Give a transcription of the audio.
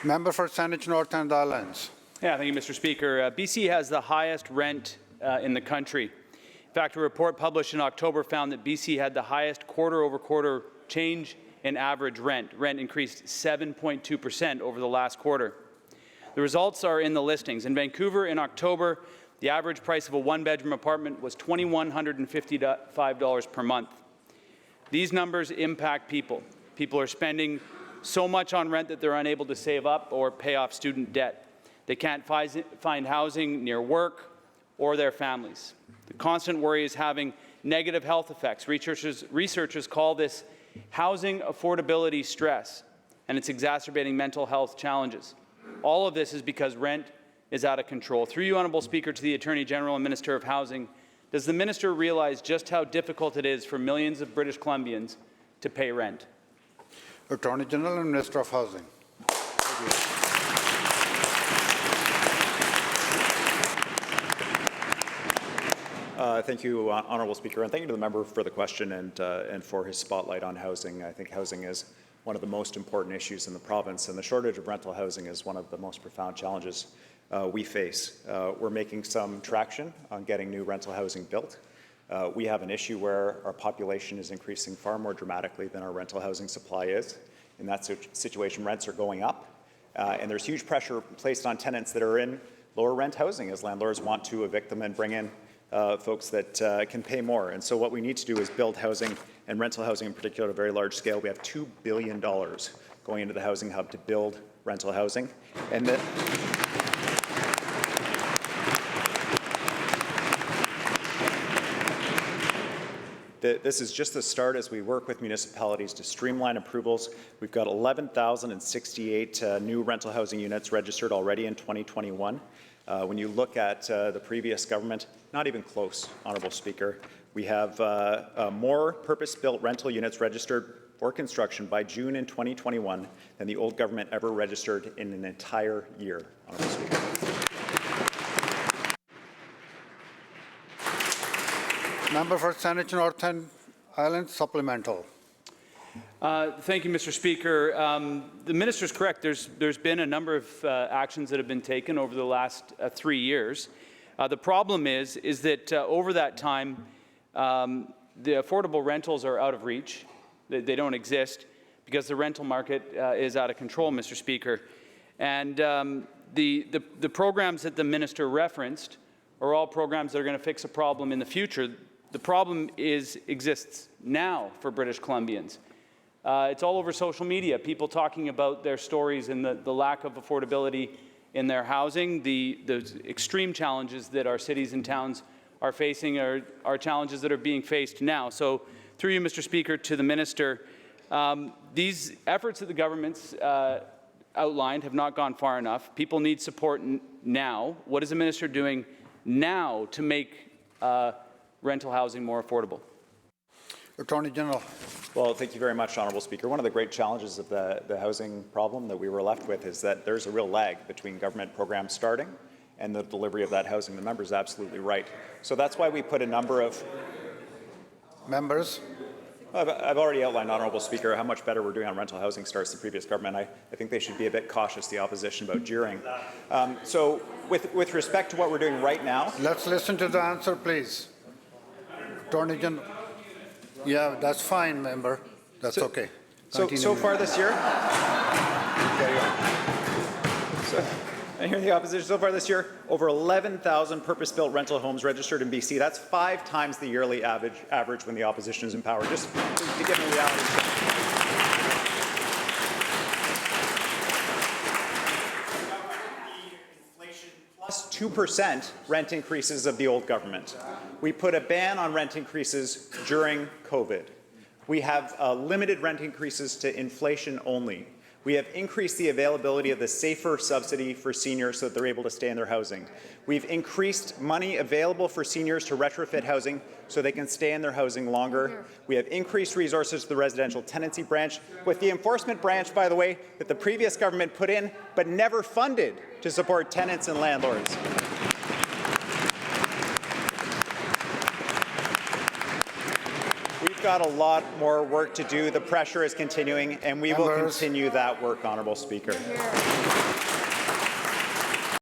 Member for Saanich North and Islands. Yeah, thank you, Mr. Speaker. BC has the highest rent in the country. In fact, a report published in October found that BC had the highest quarter-over-quarter change in average rent. Rent increased 7.2% over the last quarter. The results are in the listings. In Vancouver, in October, the average price of a one-bedroom apartment was $2,155 per month. These numbers impact people. People are spending so much on rent that they're unable to save up or pay off student debt. They can't find housing near work or their families. The constant worry is having negative health effects. Researchers call this housing affordability stress, and it's exacerbating mental health challenges. All of this is because rent is out of control. Through you, Honourable Speaker, to the Attorney General and Minister of Housing, does the Minister realize just how difficult it is for millions of British Columbians to pay rent? Attorney General and Minister of Housing. Thank you, Honourable Speaker, and thank you to the member for the question and for his spotlight on housing. I think housing is one of the most important issues in the province, and the shortage of rental housing is one of the most profound challenges we face. We're making some traction on getting new rental housing built. We have an issue where our population is increasing far more dramatically than our rental housing supply is. In that situation, rents are going up, and there's huge pressure placed on tenants that are in lower rent housing as landlords want to evict them and bring in folks that can pay more. And so what we need to do is build housing, and rental housing in particular, at a very large scale. We have $2 billion going into the housing hub to build rental housing. And that this is just the start as we work with municipalities to streamline approvals. We've got 11,068 new rental housing units registered already in 2021. When you look at the previous government, not even close, Honourable Speaker. We have more purpose-built rental units registered for construction by June in 2021 than the old government ever registered in an entire year, Honourable Speaker. Member for Saanich North and Islands, supplemental. Thank you, Mr. Speaker. The Minister is correct. There's been a number of actions that have been taken over the last 3 years. The problem is that over that time, the affordable rentals are out of reach. They don't exist because the rental market is out of control, Mr. Speaker. And the programs that the Minister referenced are all programs that are going to fix a problem in the future. The problem exists now for British Columbians. It's all over social media, people talking about their stories and the lack of affordability in their housing. The extreme challenges that our cities and towns are facing are challenges that are being faced now. So through you, Mr. Speaker, to the Minister, these efforts that the government's outlined have not gone far enough. People need support now. What is the Minister doing now to make rental housing more affordable? Attorney General. Well, thank you very much, Honourable Speaker. One of the great challenges of the housing problem that we were left with is that there's a real lag between government programs starting and the delivery of that housing. The member is absolutely right. So that's why we put a number of members. I've already outlined, Honourable Speaker, how much better we're doing on rental housing starts than the previous government. I think they should be a bit cautious, the opposition, about jeering. So with respect to what we're doing right now. Let's listen to the answer, please. Attorney General. Yeah, that's fine, member. That's okay. So far this year, I hear the opposition. So far this year, over 11,000 purpose-built rental homes registered in BC. That's 5 times the yearly average when the opposition is in power. Just to give a reality check. Plus 2% rent increases of the old government. We put a ban on rent increases during COVID. We have limited rent increases to inflation only. We have increased the availability of the safer subsidy for seniors so that they're able to stay in their housing. We've increased money available for seniors to retrofit housing so they can stay in their housing longer. We have increased resources to the residential tenancy branch, with the enforcement branch, by the way, that the previous government put in but never funded to support tenants and landlords. We've got a lot more work to do. The pressure is continuing, and we will Members. continue that work, Honourable Speaker.